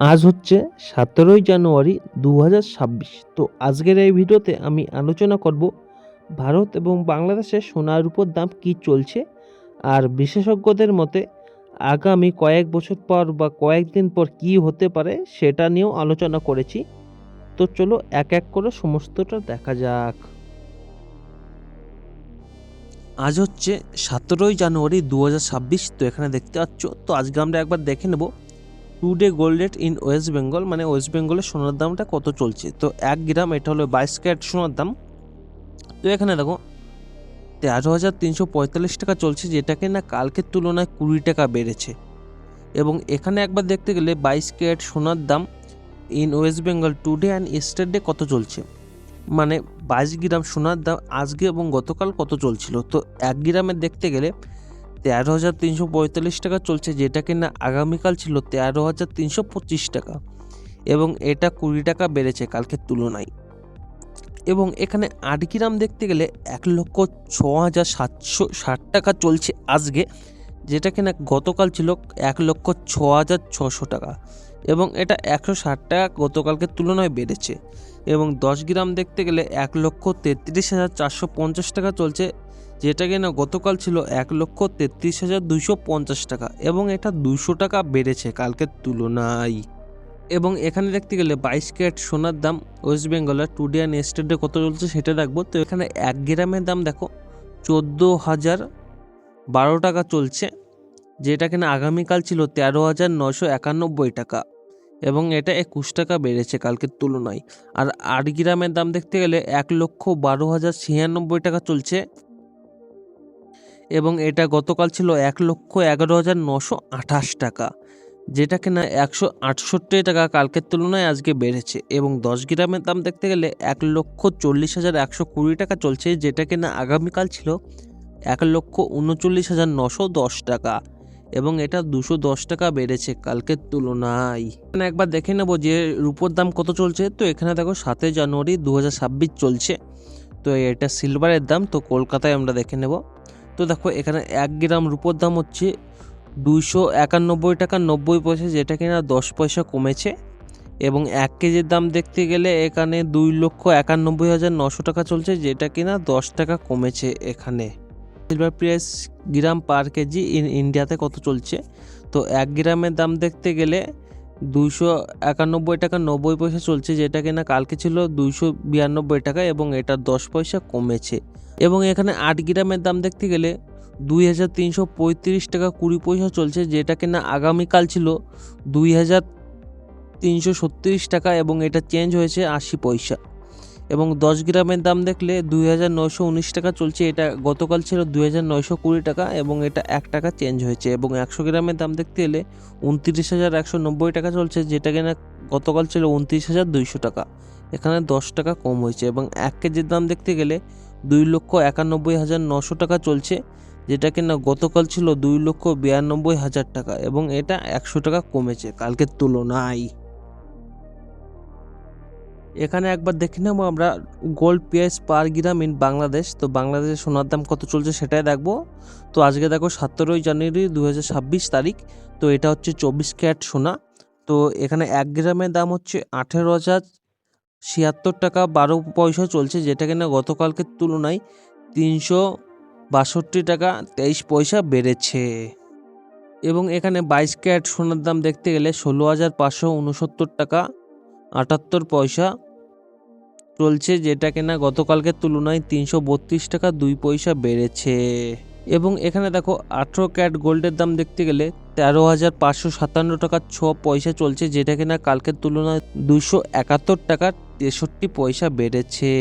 আজ হচ্ছে 17ই জানুয়ারি 2026। তো আজকের এই ভিডিওতে আমি আলোচনা করব ভারত এবং বাংলাদেশের সোনার রূপোর দাম কী চলছে, আর বিশেষজ্ঞদের মতে আগামী কয়েক বছর পর বা কয়েকদিন পর কী হতে পারে সেটা নিয়েও আলোচনা করেছি। তো চলো এক এক করে সমস্তটা দেখা যাক। আজ হচ্ছে 17ই জানুয়ারি 2026। তো এখানে দেখতে পাচ্ছ। তো আজকে আমরা একবার দেখে নেব today gold rate in West Bengal, মানে ওয়েস্ট বেঙ্গলের সোনার দামটা কত চলছে। তো 1 গ্রাম, এটা হলো 22 ক্যারেট সোনার দাম। তো এখানে দেখো 13,345 টাকা চলছে, যেটাকে না কালকের তুলনায় 20 টাকা বেড়েছে। এবং এখানে একবার দেখতে গেলে 22 ক্যারেট সোনার দাম in West Bengal today and ইস্টারডে কত চলছে, মানে 22 গ্রাম সোনার দাম আজকে এবং গতকাল কত চলছিল। তো 1 গ্রামের দেখতে গেলে 13,345 টাকা চলছে, যেটা কিনা আগামীকাল ছিল 13,325 টাকা, এবং এটা 20 টাকা বেড়েছে কালকের তুলনায়। এবং এখানে 8 গ্রাম দেখতে গেলে 1,06,760 টাকা চলছে আজকে, যেটা কিনা গতকাল ছিল 1,06,600 টাকা, এবং এটা 160 টাকা গতকালকের তুলনায় বেড়েছে। এবং 10 গ্রাম দেখতে গেলে 1,33,450 টাকা চলছে, যেটা কিনা গতকাল ছিল 1,33,250 টাকা, এবং এটা 200 টাকা বেড়েছে কালকের তুলনায়। এবং এখানে দেখতে গেলে 22 ক্যারেট সোনার দাম ওয়েস্ট বেঙ্গলের টুডে অ্যান্ড ইস্টারডে কত চলছে সেটা দেখবো। তো এখানে 1 গ্রামের দাম দেখো 14,012 টাকা চলছে, যেটা কিনা আগামীকাল ছিল 13,991 টাকা, এবং এটা 21 টাকা বেড়েছে কালকের তুলনায়। আর 8 গ্রামের দাম দেখতে গেলে 1,12,096 টাকা চলছে, এবং এটা গতকাল ছিল 1,11,928 টাকা, যেটা কিনা 168 টাকা কালকের তুলনায় আজকে বেড়েছে। এবং 10 গ্রামের দাম দেখতে গেলে 1,40,120 টাকা চলছে, যেটা কিনা আগামীকাল ছিল 1,39,910 টাকা, এবং এটা 210 টাকা বেড়েছে কালকের তুলনায়। এখানে একবার দেখে নেব যে রূপোর দাম কত চলছে। তো এখানে দেখো 7 জানুয়ারি 2026 চলছে। তো এটা সিলভারের দাম, তো কলকাতায় আমরা দেখে নেব। তো দেখো এখানে 1 গ্রাম রূপোর দাম হচ্ছে 291 টাকা 90 পয়সা, যেটা কিনা 10 পয়সা কমেছে। এবং 1 কেজির দাম দেখতে গেলে এখানে 2,91,900 টাকা চলছে, যেটা কিনা 10 টাকা কমেছে এখানে। সিলভার প্রাইস গ্রাম পার কেজি ইন্ডিয়াতে কত চলছে। তো 1 গ্রামের দাম দেখতে গেলে 291 টাকা 90 পয়সা চলছে, যেটা কিনা কালকে ছিল 292 টাকা, এবং এটা 10 পয়সা কমেছে। এবং এখানে 8 গ্রামের দাম দেখতে গেলে 2,335 টাকা 20 পয়সা চলছে, যেটা কিনা আগামীকাল ছিল 2,336 টাকা, এবং এটা চেঞ্জ হয়েছে 80 পয়সা। এবং 10 গ্রামের দাম দেখলে 2,919 টাকা চলছে, এটা গতকাল ছিল 2,920 টাকা, এবং এটা 1 টাকা চেঞ্জ হয়েছে। এবং 100 গ্রামের দাম দেখতে গেলে 29,190 টাকা চলছে, যেটা কিনা গতকাল ছিল 29,200 টাকা, এখানে 10 টাকা কম হয়েছে। এবং 1 কেজির দাম দেখতে গেলে 2,91,900 টাকা চলছে, যেটা কিনা গতকাল ছিল 2,92,000 টাকা, এবং এটা 100 টাকা কমেছে কালকের তুলনায়। এখানে একবার দেখে নেবো আমরা gold price per gram in Bangladesh. তো বাংলাদেশের সোনার দাম কত চলছে সেটাই দেখবো। তো আজকে দেখো 17ই জানুয়ারি 2026 তারিখ। তো এটা হচ্ছে 24 ক্যারেট সোনা। তো এখানে 1 গ্রামের দাম হচ্ছে 18,076 টাকা 12 পয়সা চলছে, যেটা কিনা গতকালকের তুলনায় 362 টাকা 23 পয়সা বেড়েছে। এবং এখানে 22 ক্যারেট সোনার দাম দেখতে গেলে 16,569 টাকা 78 পয়সা চলছে, যেটা কিনা গতকালকের তুলনায় 332 টাকা 2 পয়সা বেড়েছে। এবং এখানে দেখো 18 ক্যারেট গোল্ডের দাম দেখতে গেলে 13,557 টাকা 6 পয়সা চলছে, যেটা কিনা কালকের তুলনায় 271 টাকা 63 পয়সা বেড়েছে।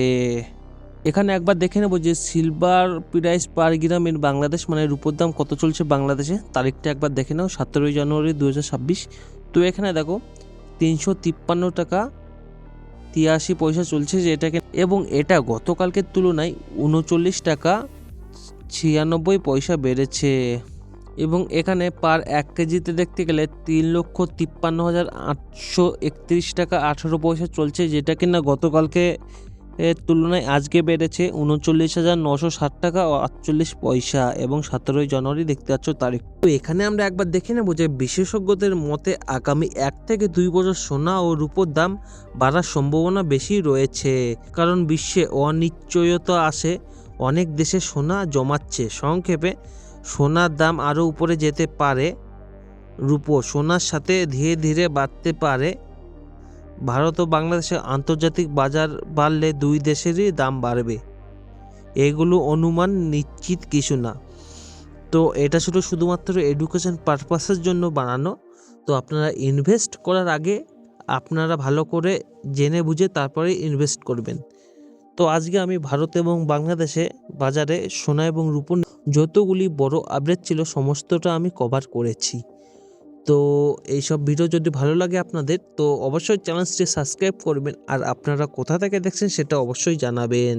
এখানে একবার দেখে নেব যে silver price per gram in Bangladesh, মানে রূপোর দাম কত চলছে বাংলাদেশে। তারিখটা একবার দেখে নাও, 17ই জানুয়ারি 2026। তো এখানে দেখো 353 টাকা 83 পয়সা চলছে, যেটাকে, এবং এটা গতকালকের তুলনায় 39 টাকা 96 পয়সা বেড়েছে। এবং এখানে পার 1 কেজিতে দেখতে গেলে 3,53,831 টাকা 18 পয়সা চলছে, যেটা কিনা গতকালকে এর তুলনায় আজকে বেড়েছে 39,960 টাকা ও 48 পয়সা এবং 17ই জানুয়ারি দেখতে পাচ্ছ তারিখ। তো এখানে আমরা একবার দেখে নেব যে বিশেষজ্ঞদের মতে আগামী 1 থেকে 2 বছর সোনা ও রূপোর দাম বাড়ার সম্ভাবনা বেশি রয়েছে, কারণ বিশ্বে অনিশ্চয়তা আসে, অনেক দেশে সোনা জমাচ্ছে। সংক্ষেপে সোনার দাম আরও উপরে যেতে পারে, রূপো সোনার সাথে ধীরে ধীরে বাড়তে পারে। ভারত ও বাংলাদেশের আন্তর্জাতিক বাজার বাড়লে দুই দেশেরই দাম বাড়বে, এগুলো অনুমান, নিশ্চিত কিছু না। তো এটা শুধুমাত্র এডুকেশন পারপাসের জন্য বানানো। তো আপনারা ইনভেস্ট করার আগে আপনারা ভালো করে জেনে বুঝে তারপরে ইনভেস্ট করবেন। তো আজকে আমি ভারত এবং বাংলাদেশে বাজারে সোনা এবং রূপোর যতগুলি বড় আপডেট ছিল সমস্তটা আমি কভার করেছি। তো এইসব ভিডিও যদি ভালো লাগে আপনাদের, তো অবশ্যই চ্যানেলটি সাবস্ক্রাইব করবেন, আর আপনারা কোথা থেকে দেখছেন সেটা অবশ্যই জানাবেন।